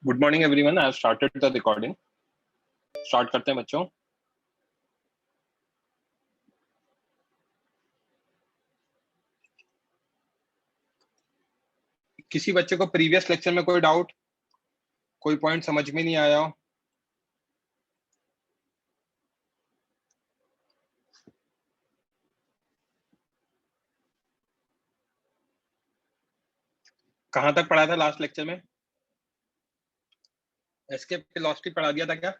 Good morning everyone, I have started the recording. Start करते हैं बच्चों। किसी बच्चे को प्रीवियस लेक्चर में कोई डाउट, कोई पॉइंट समझ में नहीं आया हो? कहां तक पढ़ा था लास्ट लेक्चर में? एस्केप वेलोसिटी पढ़ा दिया था क्या?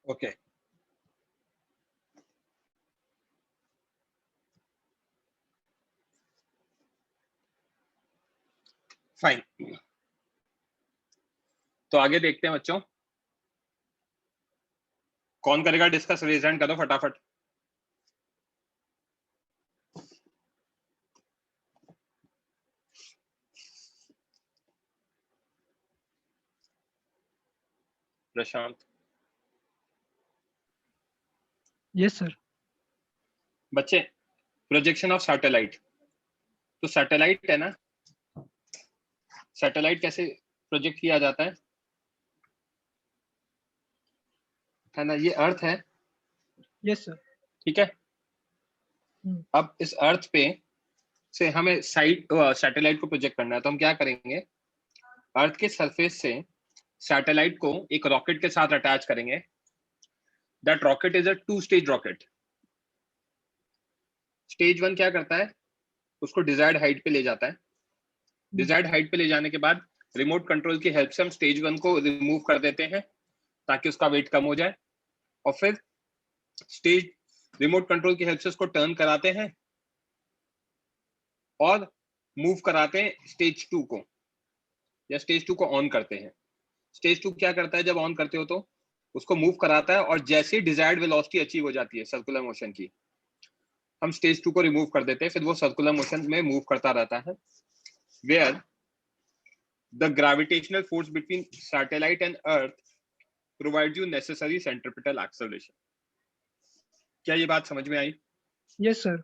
Okay, fine. तो आगे देखते हैं बच्चों, कौन करेगा डिस्कस? रेज हैंड करो फटाफट। प्रशांत। Yes sir. बच्चे, प्रोजेक्शन ऑफ सैटेलाइट। तो सैटेलाइट है ना, सैटेलाइट कैसे प्रोजेक्ट किया जाता है ना? ये अर्थ है। Yes sir. ठीक है। अब इस अर्थ पे से हमें साइड सैटेलाइट को प्रोजेक्ट करना है, तो हम क्या करेंगे? अर्थ के सरफेस से सैटेलाइट को एक रॉकेट के साथ अटैच करेंगे। That rocket is a two stage rocket. Stage one क्या करता है? उसको डिजायर्ड हाइट पे ले जाता है। डिजायर्ड हाइट पे ले जाने के बाद रिमोट कंट्रोल की हेल्प से हम स्टेज वन को रिमूव कर देते हैं ताकि उसका वेट कम हो जाए, और फिर स्टेज रिमोट कंट्रोल की हेल्प से उसको टर्न कराते हैं और मूव कराते हैं स्टेज टू को, या स्टेज टू को ऑन करते हैं। स्टेज टू क्या करता है? जब ऑन करते हो तो उसको मूव कराता है, और जैसे ही डिजायर्ड वेलोसिटी अचीव हो जाती है सर्कुलर मोशन की, हम स्टेज टू को रिमूव कर देते हैं। फिर वो सर्कुलर मोशन में मूव करता रहता है, where the gravitational force between satellite and earth provides you necessary centripetal acceleration. क्या ये बात समझ में आई? Yes sir.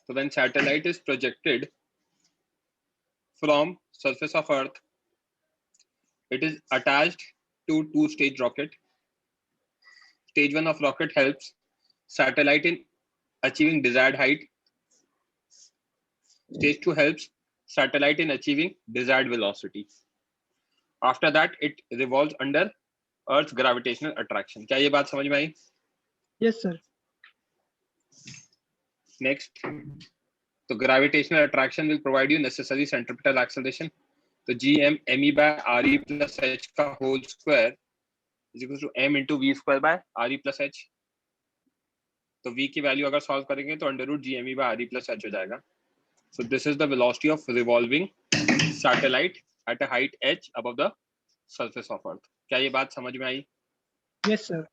So when satellite is projected from surface of earth, it is attached to two-stage rocket. Stage one of rocket helps satellite in achieving desired height. Stage two helps satellite in achieving desired velocity. After that, it revolves under Earth's gravitational attraction. क्या ये बात समझ में आई? Yes sir. Next, तो gravitational attraction will provide you necessary centripetal acceleration. तो gm me by re plus h का whole square is equal to m into v square by re plus h. तो v की value अगर solve करेंगे तो under root gme by re plus h हो जाएगा. So this is the velocity of revolving satellite at a height h above the surface of earth. क्या ये बात समझ में आई? Yes sir.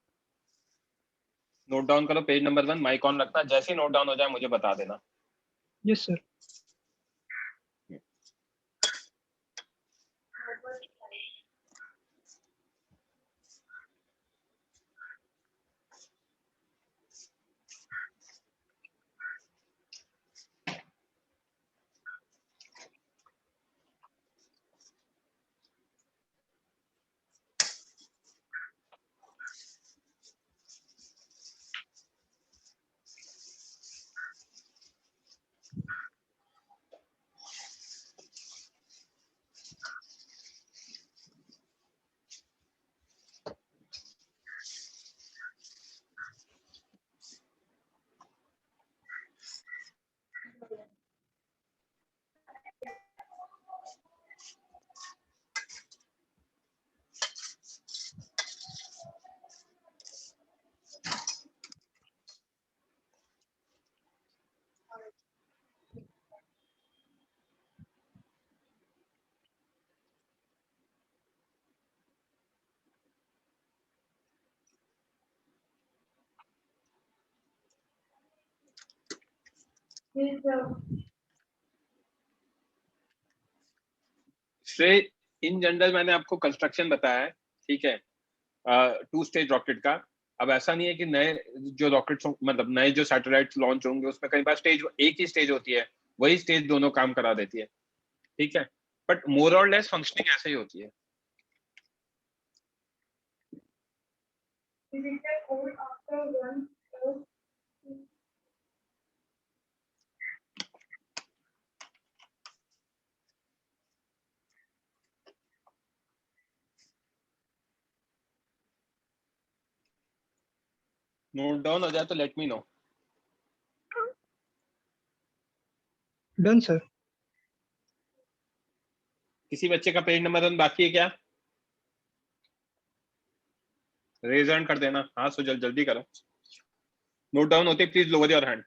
नोट डाउन करो पेज नंबर 1. माइक ऑन रखना, जैसे ही नोट डाउन हो जाए मुझे बता देना. Yes sir. श्रेय, इन जनरल मैंने आपको कंस्ट्रक्शन बताया है, ठीक है. 2 स्टेज रॉकेट का। अब ऐसा नहीं है कि नए जो रॉकेट्स मतलब नए जो सैटेलाइट्स लॉन्च होंगे उसमें कई बार स्टेज एक ही स्टेज होती है, वही स्टेज दोनों काम करा देती है, ठीक है, बट मोर और लेस फंक्शनिंग ऐसे ही होती है। नोट डाउन हो जाए तो let me know. Done sir. किसी बच्चे का पेज नंबर 1 बाकी है क्या? रेज हैंड कर देना, हाँ सो जल्दी करो। नोट डाउन होते please lower your hand.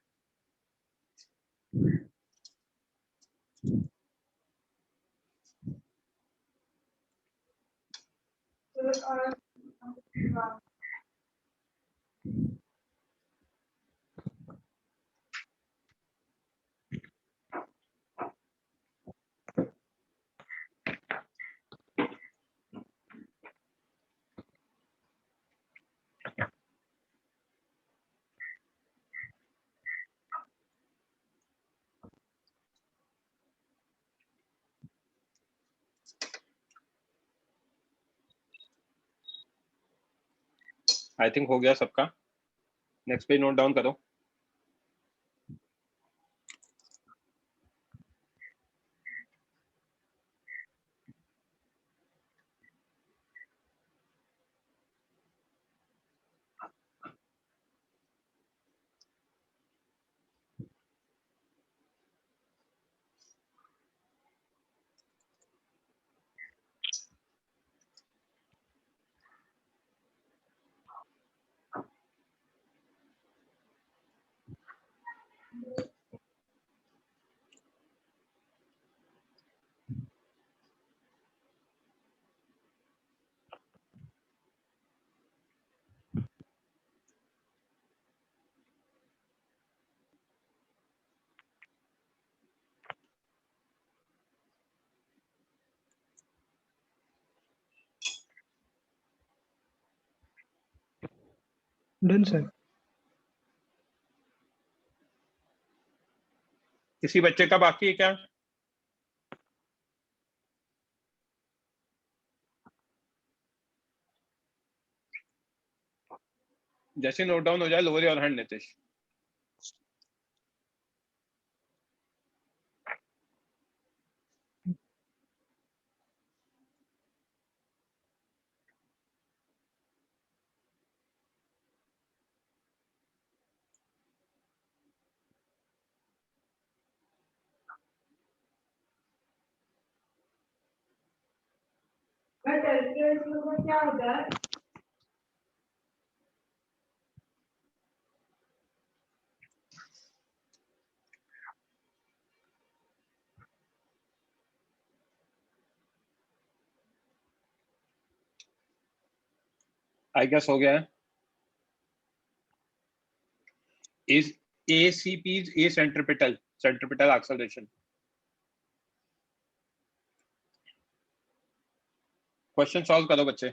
I think हो गया सबका। नेक्स्ट पेज नोट डाउन करो। Done sir. किसी बच्चे का बाकी है क्या? जैसे नोट डाउन हो जाए लोअर योर हैंड नितिश। क्या होता है? आई गेस हो गया है। Is ACP's A centripetal acceleration। Question solve करो बच्चे।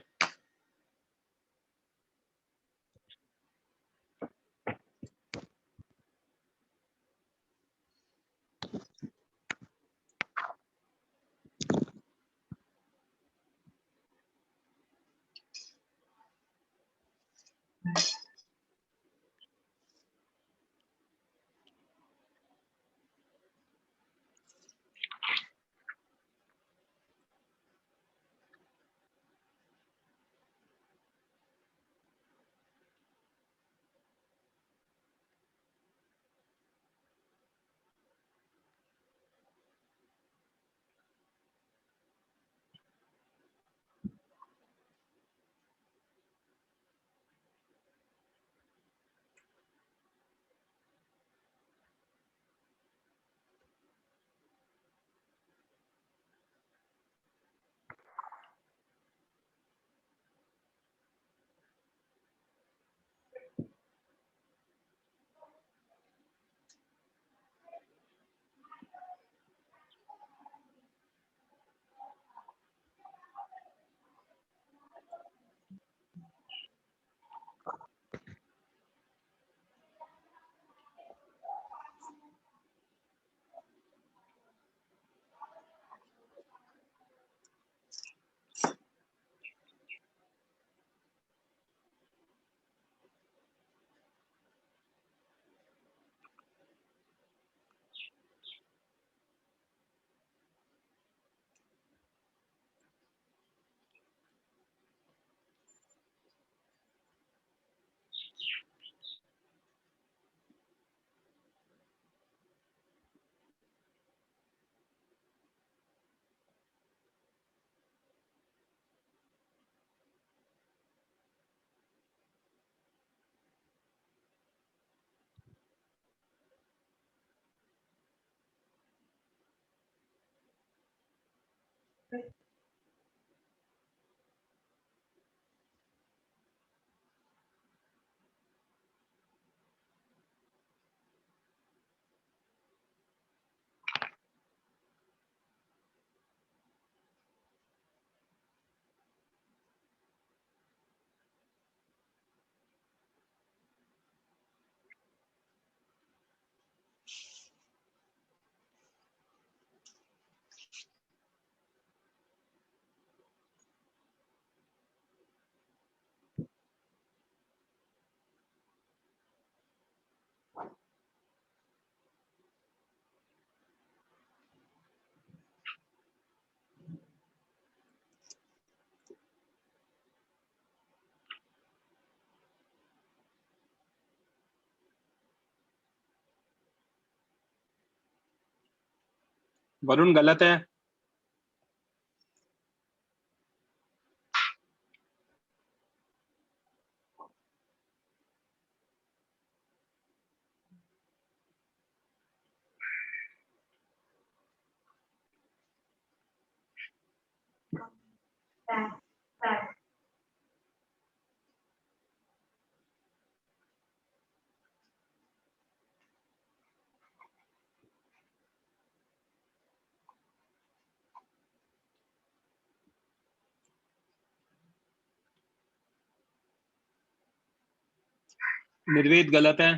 वरुण गलत है। निर्वेद गलत है।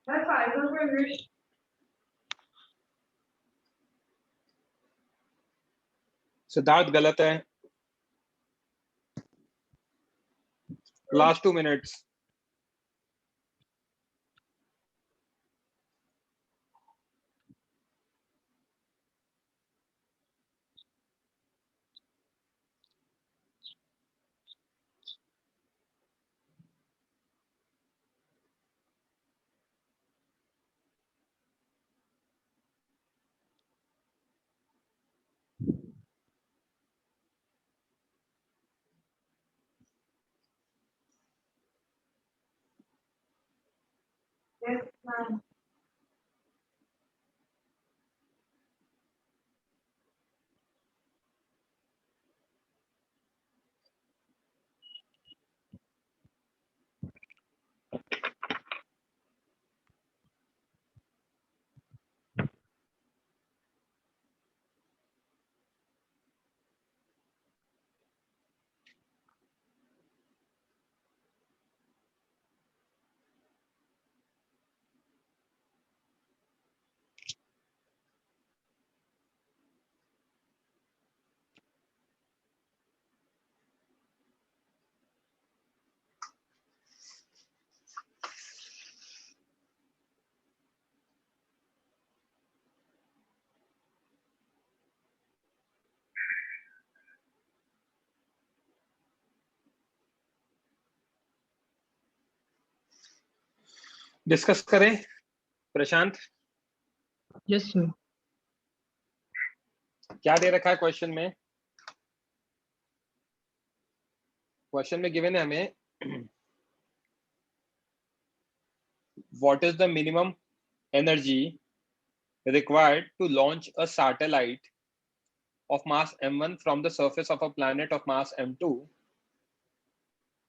That's fine. Those were yours. Siddharth गलत है। Last 2 minutes. Yes, ma'am. Discuss करें प्रशांत। Yes sir. क्या दे रखा है क्वेश्चन में? क्वेश्चन में गिवन है हमें what is the minimum energy required to launch a satellite of mass m1 from the surface of a planet of mass m2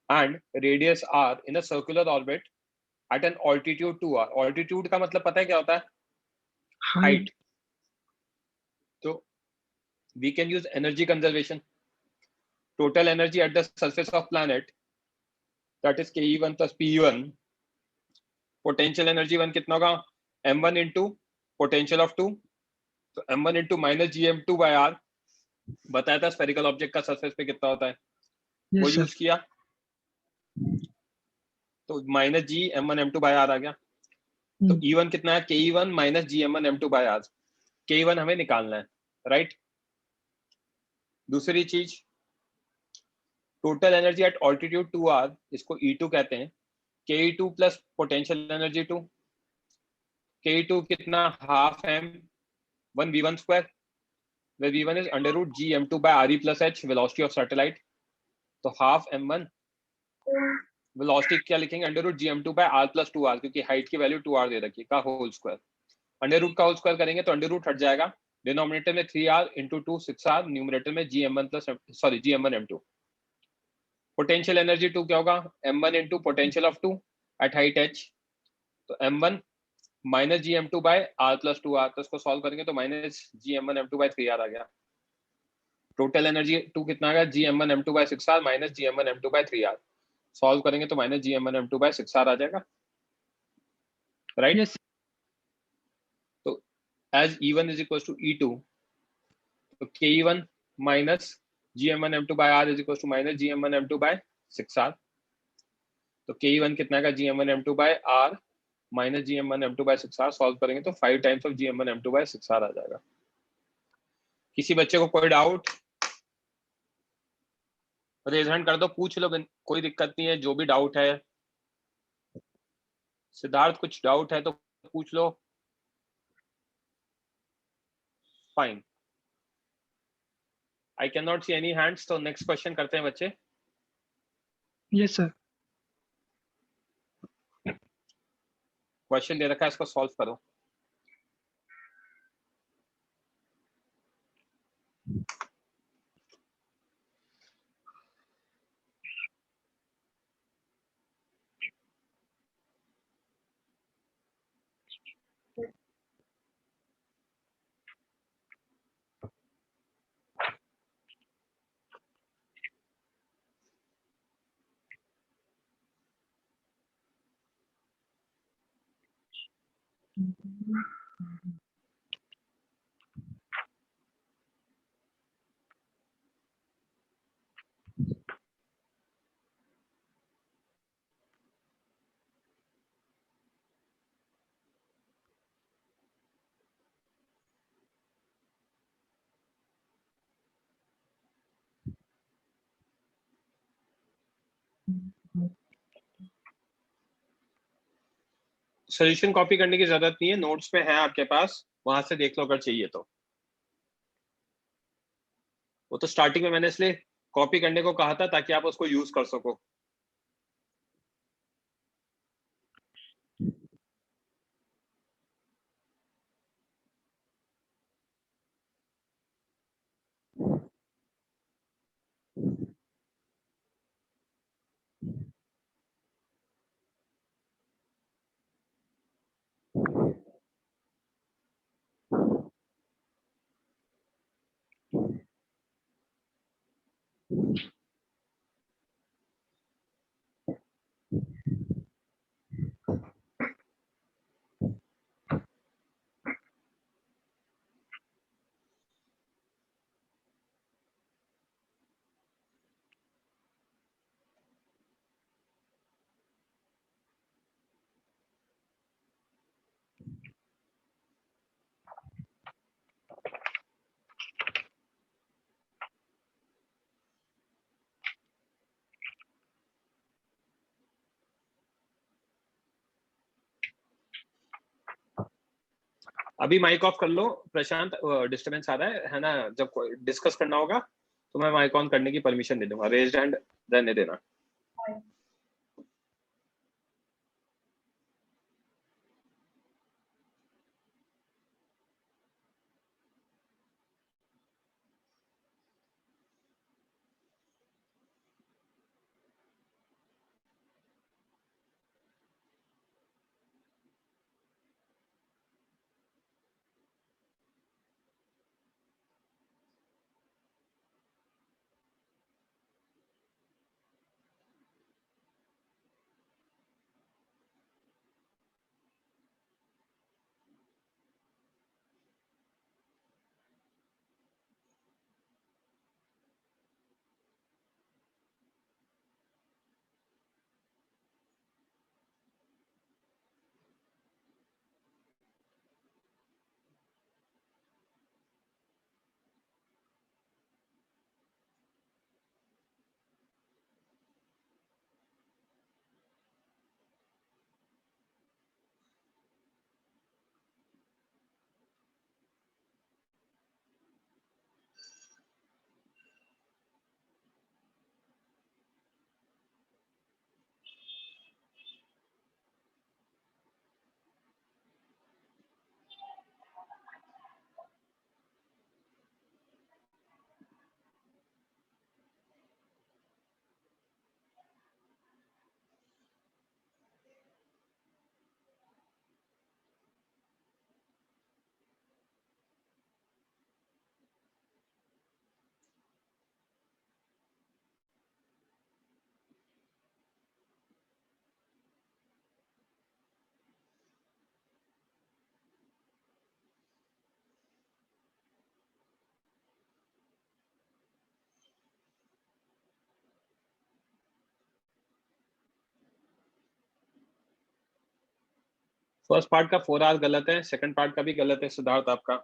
and radius r in a circular orbit at an altitude 2r। altitude का मतलब पता है क्या होता है? Height. तो we can use energy conservation. Total energy at the surface of planet that is KE1 plus PE1. Potential energy 1 कितना होगा, m1 इंटू पोटेंशियल ऑफ 2, तो m1 into minus GM2 bye R. बताया था स्फेरिकल ऑब्जेक्ट का surface पे कितना होता है, वो Yes, sir. यूज किया, तो minus G m1 m2 by R आ गया. तो E1 कितना है, KE1 minus GM1 m2 by R. KE1 हमें निकालना है, राइट. दूसरी चीज, total energy at altitude 2R, इसको E2 कहते हैं. KE2 plus potential energy 2, KE2 कितना, half m 1v1 square, where v1 is under root gm2 by re plus h, velocity of satellite. तो हाफ m1, वेलोसिटी क्या लिखेंगे, under root gm2 by r plus 2r, क्योंकि height की value 2r दे रखी है, का whole square. Under root का whole square करेंगे तो अंडर रूट हट जाएगा, डिनोमिनेटर में 3r इंटू 2 6r, न्यूमरेटर में gm1 plus sorry gm1 m2. Potential energy 2 क्या होगा, m1 into potential of 2 at height h, तो m1 minus gm2 bye r plus 2r, तो इसको सॉल्व करेंगे तो minus gm1 m2 bye 3r आ गया. Total energy 2 कितना आ गया, gm1 m2 by 6r minus gm1 m2 bye 3r. Solve करेंगे तो minus gm1 m2 by 6r आ जाएगा, राइट. Yes. तो as E1 is equal to E2, तो KE1 minus gm1 m2 by r is equal to minus gm1 m2 by 6r. तो KE1 कितना का, gm1 m2 by r minus gm1 m2 by 6r. Solve करेंगे तो 5 times of gm1 m2 by 6r आ जाएगा. किसी बच्चे को कोई डाउट, रेज हैंड कर दो, पूछ लो, कोई दिक्कत नहीं है. जो भी डाउट है, सिद्धार्थ कुछ डाउट है तो पूछ लो. Fine, I can not see any hands, तो नेक्स्ट क्वेश्चन करते हैं बच्चे. Yes, sir. क्वेश्चन दे रखा है, इसको सॉल्व करो. सोल्यूशन कॉपी करने की जरूरत नहीं है, नोट्स पे है आपके पास, वहां से देख लो अगर चाहिए तो. वो तो स्टार्टिंग में मैंने इसलिए कॉपी करने को कहा था ताकि आप उसको यूज कर सको. अभी माइक ऑफ कर लो प्रशांत, डिस्टरबेंस आ रहा है ना. जब डिस्कस करना होगा तो मैं माइक ऑन करने की परमिशन दे दूंगा, रेज्ड हैंड रहने देना. फर्स्ट पार्ट का 4 आवर गलत है, सेकंड पार्ट का भी गलत है सिद्धार्थ आपका।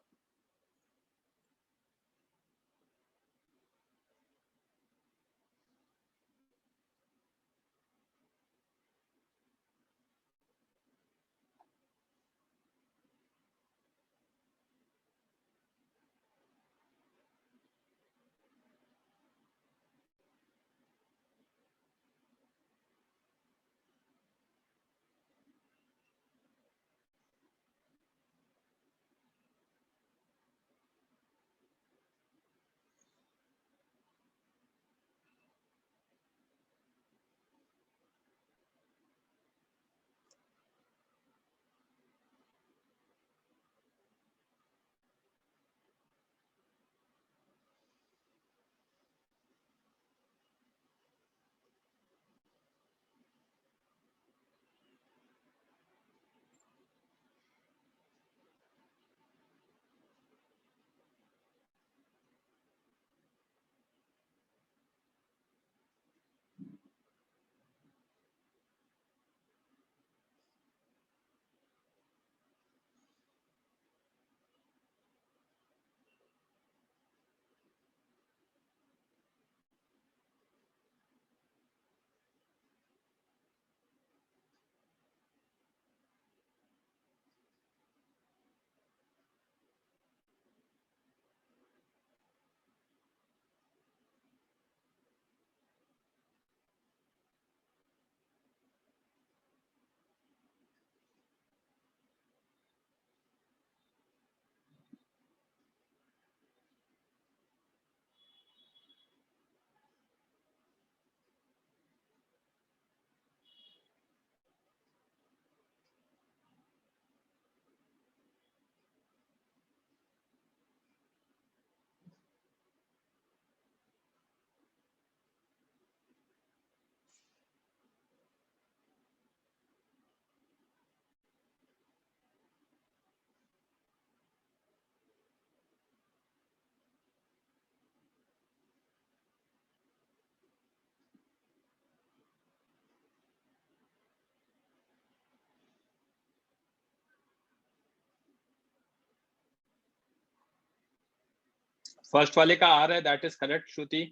फर्स्ट वाले का आ रहा है, that is correct Shruti.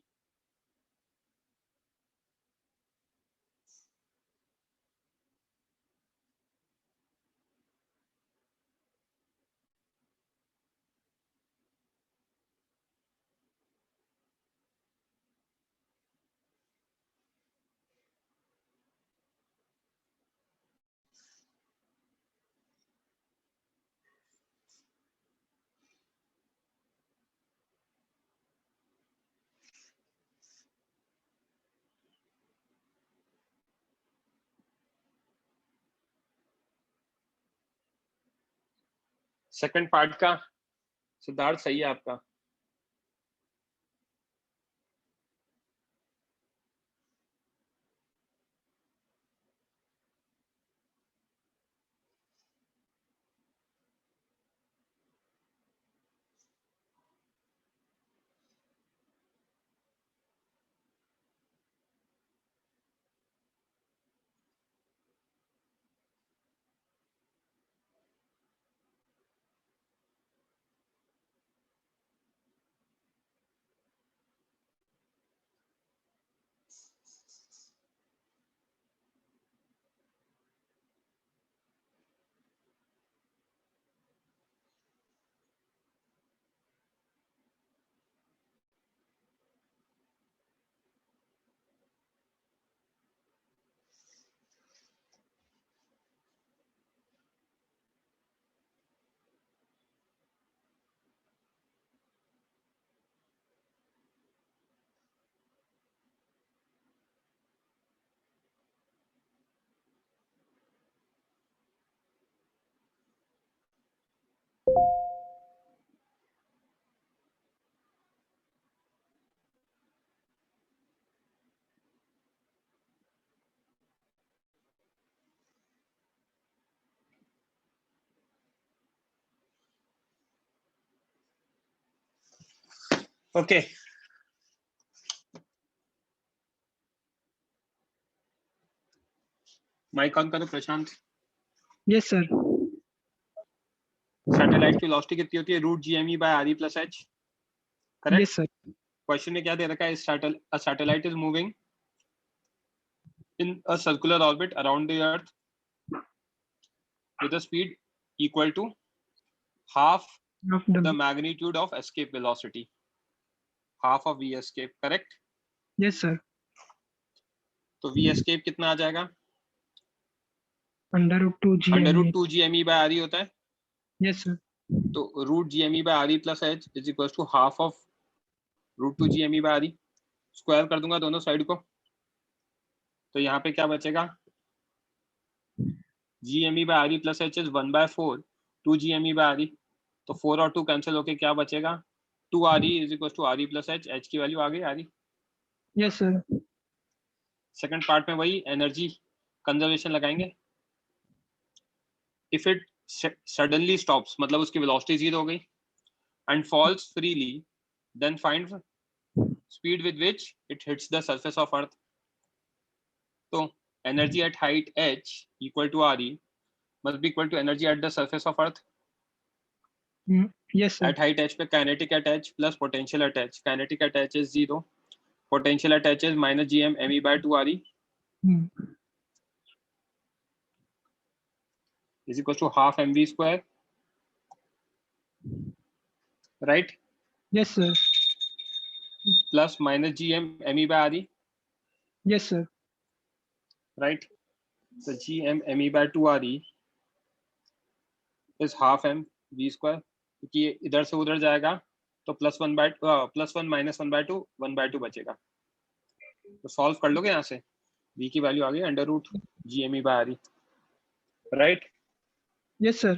Second part का सिद्धार्थ सही है आपका। ओके माइक ऑन करो प्रशांत। Yes sir. सैटेलाइट की वेलोसिटी कितनी होती है? √GME/RE + h, correct? Yes, sir. Question में क्या दे रखा है? Satellite is moving in a circular orbit around the earth with a speed equal to half Of the the magnitude of escape velocity, half of v escape, correct? Yes, sir. तो v escape कितना आ जाएगा? √2 GME. √2GME/RE होता है, Yes, sir. तो √GME/RE + h is equal to half of √2GME/RE। Square कर दूंगा दोनों side को, तो यहाँ पे क्या बचेगा? GME/RE + h इज 1/4 2GME/RE, तो 4 और 2 कैंसिल होके क्या बचेगा? 2RE is equal to RE + h, h की वैल्यू आ गई RE। Yes, sir. Second part में वही एनर्जी कंजर्वेशन लगाएंगे। इफ इट सडनली स्टॉप्स, मतलब उसकी वेलोसिटी 0 हो गई, and falls freely, then find speed with which it hits the surface of earth. तो energy at height h equal to RE must be equal to energy at the surface of earth. Yes, sir. At height h पे kinetic at h plus potential at h. Kinetic at h is 0, potential at h is minus gm me/2RE is equal to half mv square, right? Yes, sir. Plus minus gm me/RE, Yes, sir. right? So gm me/2RE is half mv square, क्योंकि इधर से उधर जाएगा तो +1 -1/2 1/2 बचेगा। तो solve कर लोगे यहाँ से, v की वैल्यू आ गई √GME/RE, राइट? Yes, sir.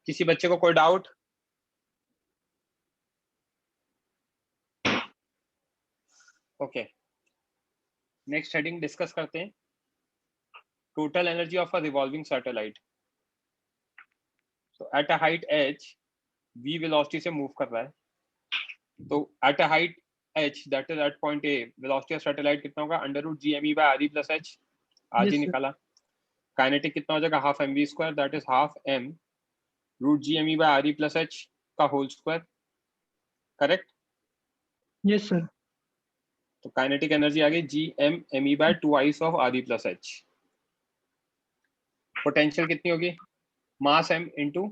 किसी बच्चे को कोई doubt? Okay, next heading discuss करते हैं, total energy of a revolving satellite. तो at a height h v velocity से मूव कर रहा है, तो at a height h that is at point a, velocity of satellite कितना होगा? √GME/RE + h, आज ही Yes, sir. निकाला। काइनेटिक कितना हो जाएगा? Half mv square, that is half m √GME/RE + h का whole square, correct? Yes, sir. तो काइनेटिक एनर्जी आ गई gm me/2 of RE + h। Potential कितनी होगी? मास m into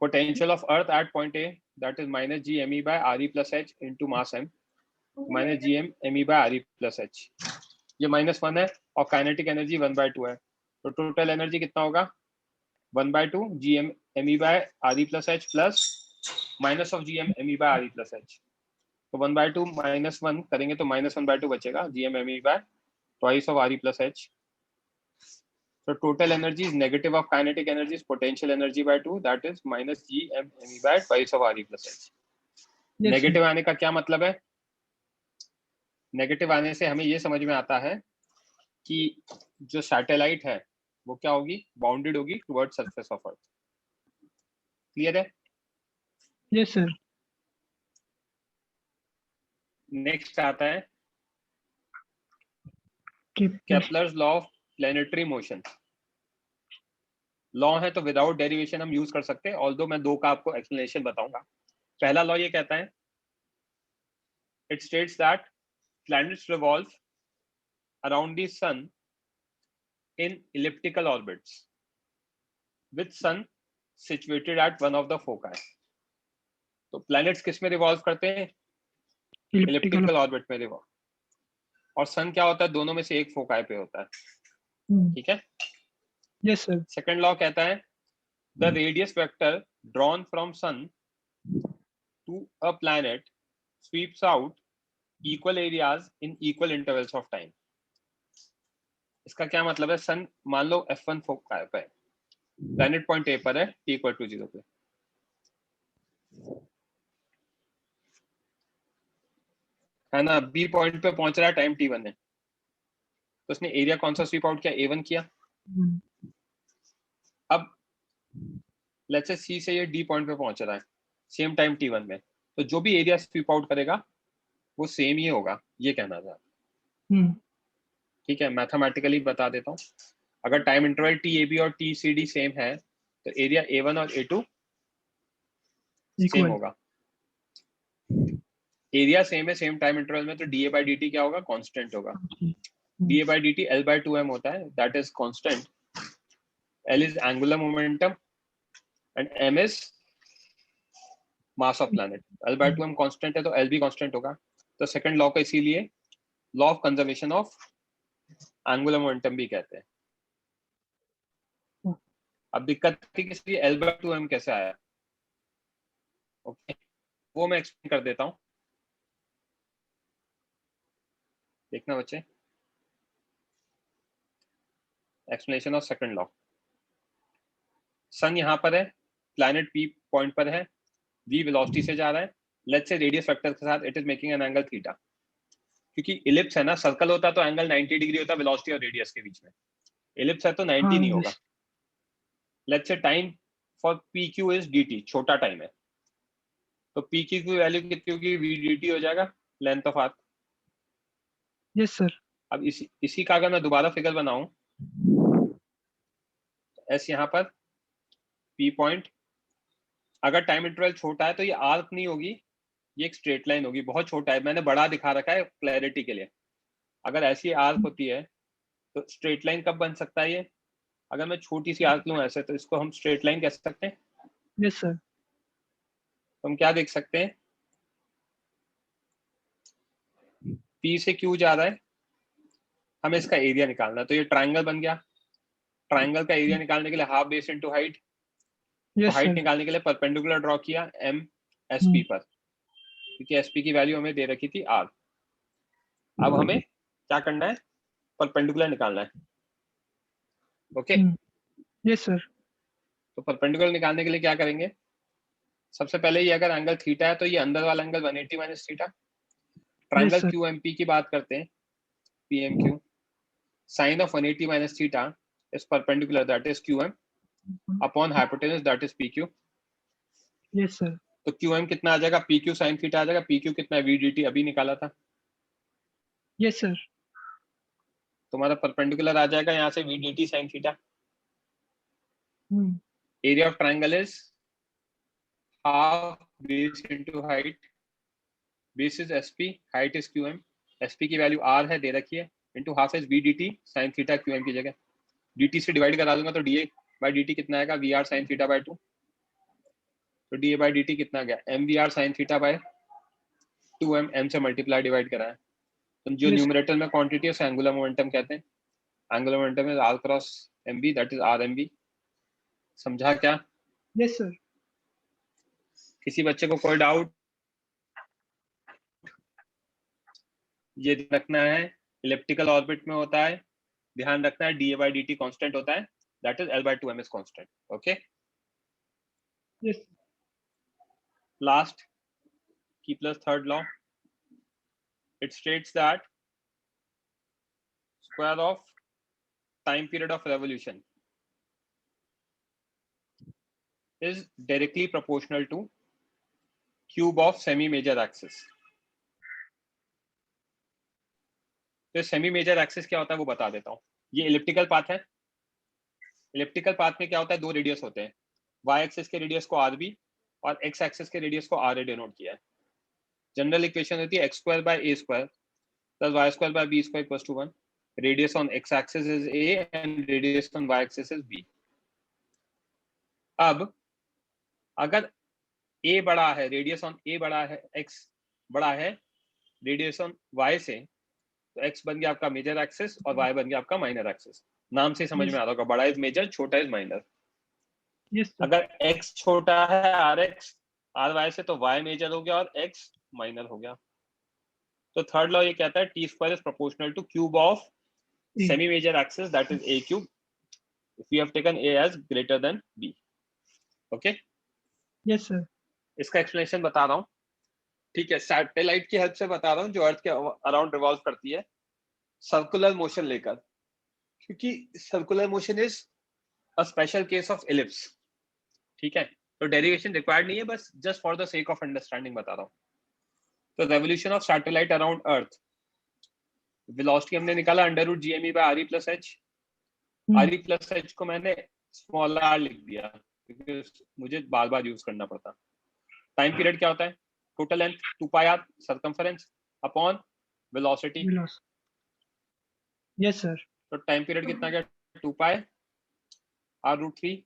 potential of earth at point A, that is minus gme/RE + h into mass m minus gm me/RE + h। ये -1 है और kinetic energy 1/2 है, तो total energy कितना होगा? 1/2 gm me/RE + h plus minus of gm me/RE + h। तो 1/2 -1 करेंगे तो -1/2 बचेगा, gm me/2 of RE + h। So total energy is negative of kinetic energy is potential energy by 2, that is minus gm me/2 of RE + h। Yes, negative आने का क्या मतलब है? Negative आने से हमें ये समझ में आता है कि जो सैटेलाइट है वो क्या होगी? बाउंडेड होगी toward surface of earth. Clear है? Yes, sir. नेक्स्ट आता है Kepler's Kepler's law of planetary motion. Law है तो विदाउट डेरिवेशन हम यूज कर सकते हैं, ऑल्दो मैं दो का आपको एक्सप्लेनेशन बताऊंगा। पहला लॉ ये कहता है, it states that planets revolve around the sun in elliptical orbits with sun situated at one of the foci। तो planets किस में रिवॉल्व करते हैं? elliptical. elliptical orbit में रिवॉल्व, और sun क्या होता है? दोनों में से एक फोकाई पे होता है, ठीक है? Yes, sir. सेकंड लॉ कहता है, the radius vector drawn from sun to a planet sweeps out equal areas in equal intervals of time। इसका क्या मतलब है? सन मान लो F1 फोकाई पे, प्लैनेट पॉइंट ए पर है t = 0 पे, है ना? बी पॉइंट पे पहुंच रहा है, टाइम t1 है, तो उसने एरिया कौन सा स्वीप आउट किया? A1 किया। अब लेट्स से सी से ये डी पॉइंट पे पहुंच रहा है सेम टाइम t1 में, तो जो भी एरिया स्वीप आउट करेगा वो सेम ही होगा, ये कहना था, ठीक है? मैथमेटिकली बता देता हूँ, अगर time interval T A B और टी सी डी सेम है तो एरिया A1 और A2 सेम इक्वल। होगा। एरिया सेम है सेम टाइम इंटरवल में, तो dA by dt क्या होगा? कांस्टेंट होगा। dA by dt L by 2m होता है, that is constant. L is angular momentum and m is mass of planet। L by 2m constant है तो L भी कांस्टेंट होगा। तो सेकंड लॉ को इसीलिए law of conservation of angular momentum भी कहते हैं। अब दिक्कत थी कि इसलिए L by 2m कैसे आया? ओके, वो मैं एक्सप्लेन कर देता हूं, देखना बच्चे। Explanation of second law. Sun यहाँ पर है, प्लैनेट P पॉइंट पर है, V वेलोसिटी से जा रहा है, लेट्स से रेडियस वेक्टर के साथ it is making an angle theta. क्योंकि इलिप्स है ना, सर्कल होता तो एंगल 90 डिग्री होता वेलोसिटी और रेडियस के बीच में। इलिप्स है तो 90 नहीं होगा। Let's say time for PQ is dt, छोटा टाइम है, तो PQ की वैल्यू कितनी होगी? V dt हो जाएगा, length of arc. Yes sir. अब इसी का अगर मैं दोबारा फिगर बनाऊं, S यहाँ पर P पॉइंट, अगर टाइम इंटरवल छोटा है तो ये आर्क नहीं होगी, ये एक स्ट्रेट लाइन होगी। बहुत छोटा है, मैंने बड़ा दिखा रखा है क्लैरिटी के लिए। अगर ऐसी आर्क होती है तो स्ट्रेट लाइन कब बन सकता है ये? अगर मैं छोटी सी आर्क लूं ऐसे, तो इसको हम स्ट्रेट लाइन कह सकते हैं। Yes sir. तो हम क्या देख सकते हैं? P से Q जा रहा है, हमें इसका एरिया निकालना है, तो ये ट्राइंगल बन गया। ट्राइंगल का एरिया निकालने के लिए हाफ बेस इनटू हाइट, तो हाइट निकालने के लिए परपेंडिकुलर ड्रॉ किया M SP पर, क्योंकि SP की वैल्यू हमें दे रखी थी R। अब हमें क्या करना है? परपेंडिकुलर निकालना है। Okay, yes sir. तो परपेंडिकुलर निकालने के लिए क्या करेंगे? सबसे पहले ये अगर एंगल थीटा है तो ये अंदर वाला angle 180 minus theta. Triangle QMP की बात करते हैं, PMQ, sine of 180 minus theta is perpendicular, that is QM upon hypotenuse, that is PQ। Yes sir. तो QM कितना आ जाएगा? PQ साइन थीटा आ जाएगा। PQ कितना है? VDT अभी निकाला था। Yes sir. तुम्हारा परपेंडिकुलर आ जाएगा यहाँ से VDT sine theta. Area of triangle is half base into height, base is SP, height is QM, SP की वैल्यू R है, दे रखी है, into half is VDT sine theta QM की जगह। DT से डिवाइड करा दूंगा तो DA by dt कितना आएगा? VR sine theta by 2। तो DA by dt कितना गया? MVR sine theta by 2m, m से मल्टीप्लाई डिवाइड करा है। तो जो न्यूमरेटर में क्वांटिटी है उसे एंगुलर मोमेंटम कहते हैं। Angular momentum is R cross MV, that is RMV। समझा क्या? Yes sir. किसी बच्चे को कोई डाउट? ये रखना है, इलिप्टिकल ऑर्बिट में होता है, ध्यान रखना है DA by dt कांस्टेंट होता है, that is L by 2m is constant। Okay, yes. Last की plus third law, it states that square of time period of revolution is directly proportional to cube of semi major axis। तो semi major axis क्या होता है वो बता देता हूँ। ये इलिप्टिकल पाथ है। इलिप्टिकल पाथ में क्या होता है? दो रेडियस होते हैं, y एक्सिस के रेडियस को RB और x एक्सिस के रेडियस को RA डिनोट किया है। जनरल इक्वेशन होती है x square by a square plus y square by b square equals to 1। Radius on x axis is a and radius on y axis is b। अब अगर a बड़ा है, radius on a बड़ा है, x बड़ा है radius on y से, तो x बन गया आपका मेजर एक्सिस और y बन गया आपका माइनर एक्सिस। नाम से समझ में आ रहा होगा, बड़ा इज मेजर, छोटा इज माइनर। Yes sir. अगर x छोटा है RX RY से, तो y मेजर हो गया और x माइनर हो गया। तो थर्ड लॉ ये कहता है t square is proportional to cube of semi major axis, that is a cube, if we have taken a as greater than b। Okay, yes sir. इसका एक्सप्लेनेशन बता रहा हूँ, ठीक है? सैटेलाइट की हेल्प से बता रहा हूँ, जो अर्थ के अराउंड रिवॉल्व करती है सर्कुलर मोशन लेकर, क्योंकि circular motion is a special case of ellipse. ठीक है, तो डेरिवेशन रिक्वायर्ड नहीं है, बस just for the sake of understanding बता रहा हूँ। तो revolution of satellite around earth, velocity हमने निकाला under root GME by RE plus H। RE plus H को मैंने स्मॉल r लिख दिया, क्योंकि मुझे बार बार यूज करना पड़ता। टाइम पीरियड क्या होता है? Total length 2 pi R circumference upon velocity. Velocity. Yes, sir. तो टाइम पीरियड कितना गया? 2 pi R root 3,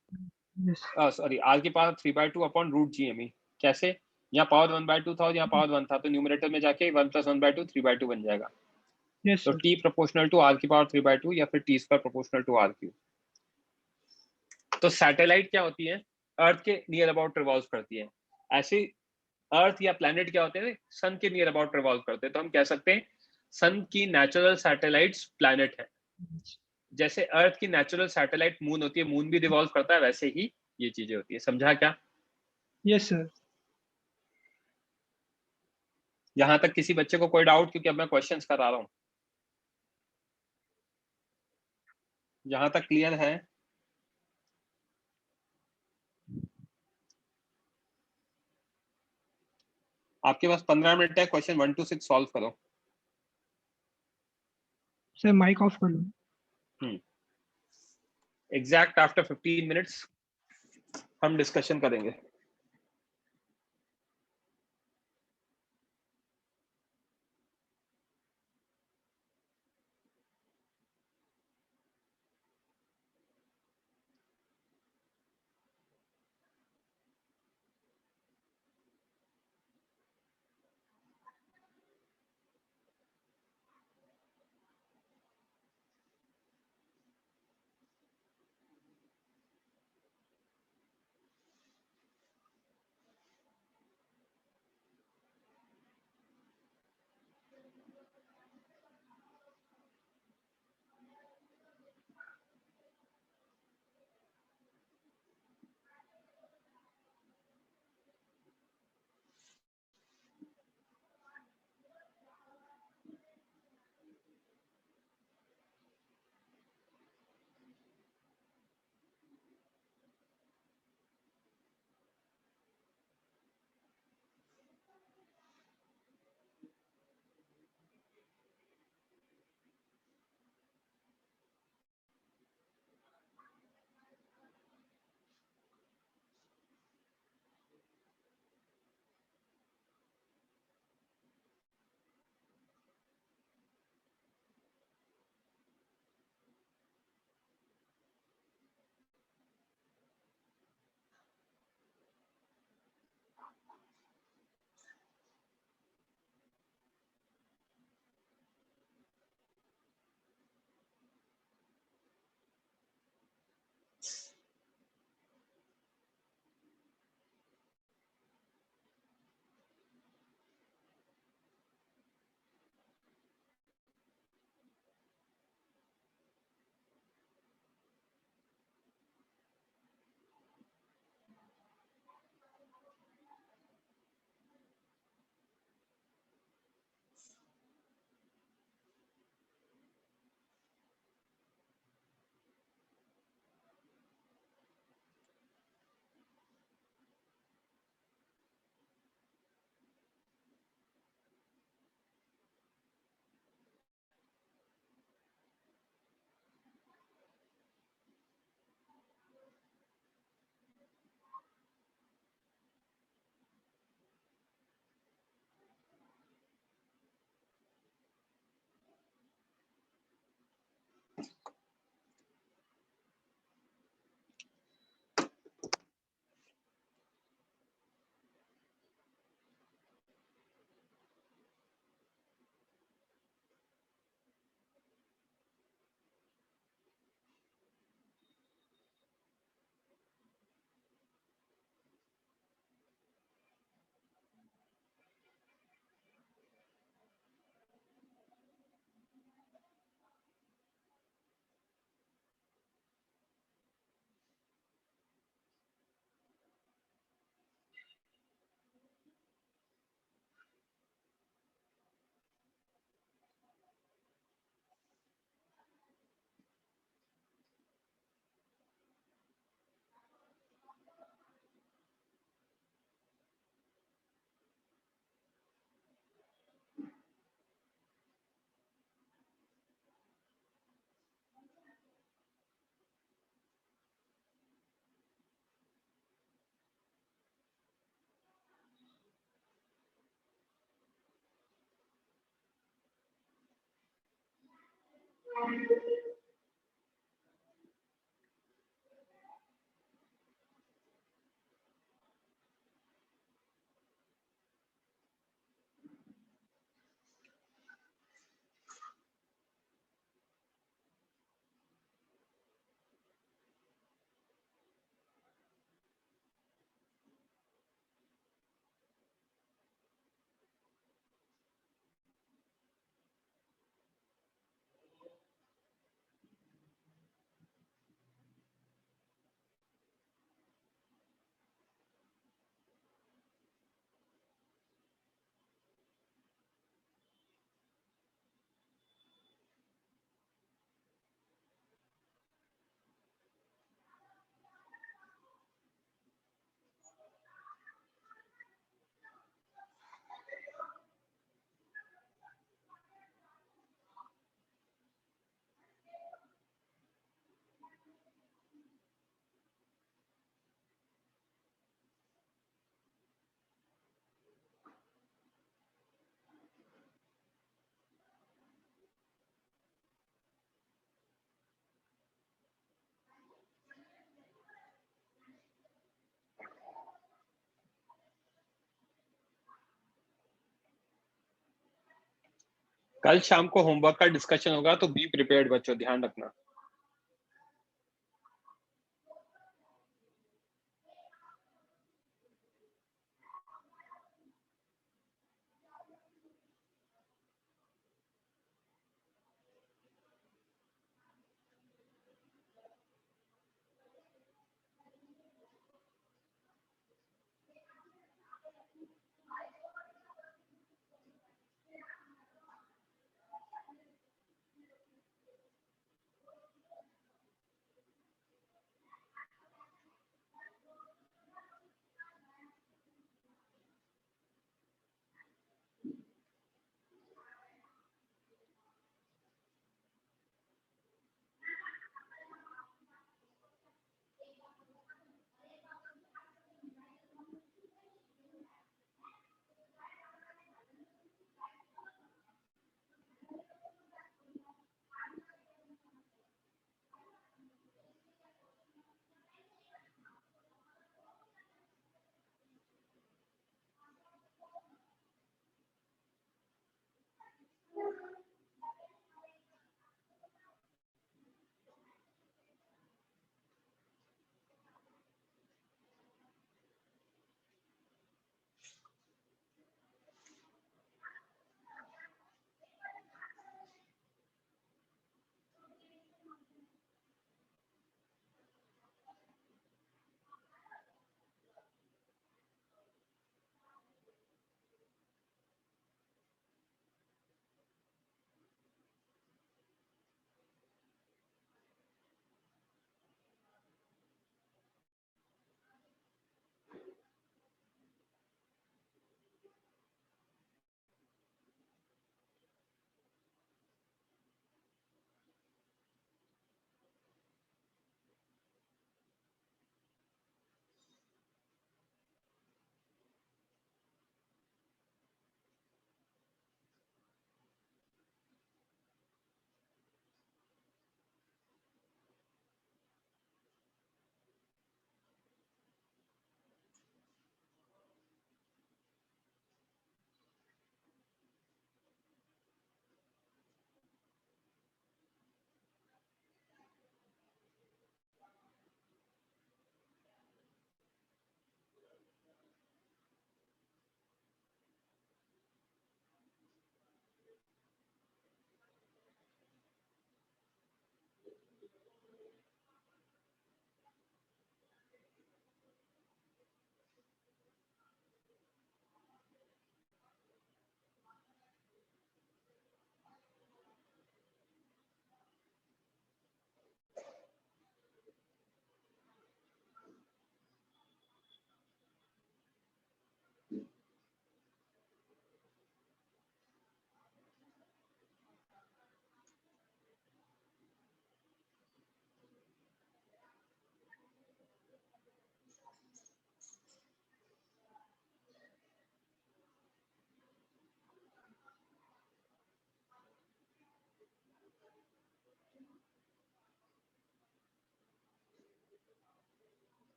Yes. Sorry R की power 3/2 upon root G M E. कैसे? यहाँ पावर 1/2 था और यहाँ पावर 1 था, तो न्यूमरेटर में जाके 1 + 1/2 3/2 बन जाएगा। Yes, तो sir. t proportional to r की पावर 3/2 या फिर t square proportional to r cube. तो सैटेलाइट क्या होती है? अर्थ के नियर अबाउट रिवॉल्व करती है। ऐसे अर्थ या प्लैनेट क्या होते हैं? सन के नियर अबाउट रिवॉल्व करते हैं। तो हम कह सकते हैं सन की नेचुरल सैटेलाइट्स प्लैनेट है। जैसे अर्थ की नेचुरल सैटेलाइट मून होती है, मून भी रिवॉल्व करता है, वैसे ही ये चीजें होती है। समझा क्या? Yes, sir. यहां तक किसी बच्चे को कोई डाउट? क्योंकि अब मैं क्वेश्चंस करा रहा हूं। यहां तक क्लियर है? आपके पास 15 मिनट है, क्वेश्चन 1 to 6 सॉल्व करो। Sir, mic off कर लो. एग्जैक्ट आफ्टर 15 मिनट्स हम डिस्कशन करेंगे। कल शाम को होमवर्क का डिस्कशन होगा, तो बी प्रिपेयर्ड बच्चों, ध्यान रखना।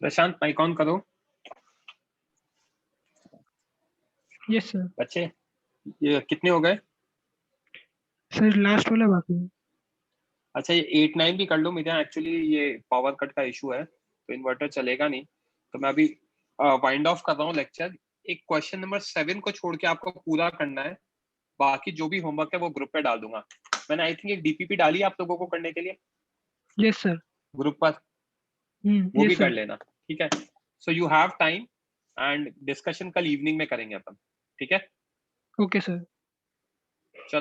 प्रशांत माइक ऑन करो। Yes sir. बच्चे ये कितने हो गए? सर लास्ट वाला बाकी है। अच्छा ये 8-9 भी कर लो। मेरे यहाँ एक्चुअली ये पावर कट का इशू है तो इन्वर्टर चलेगा नहीं, तो मैं अभी वाइंड ऑफ कर रहा हूँ लेक्चर। एक क्वेश्चन नंबर 7 को छोड़ के आपको पूरा करना है, बाकी जो भी होमवर्क है वो ग्रुप पे डाल दूंगा। मैंने आई थिंक एक डीपीपी डाली आप लोगों को करने के लिए यस सर। ग्रुप पर, वो भी यस कर सर। लेना, ठीक है? So you have time and discussion कल इवनिंग में करेंगे अपन, ठीक है? Okay sir.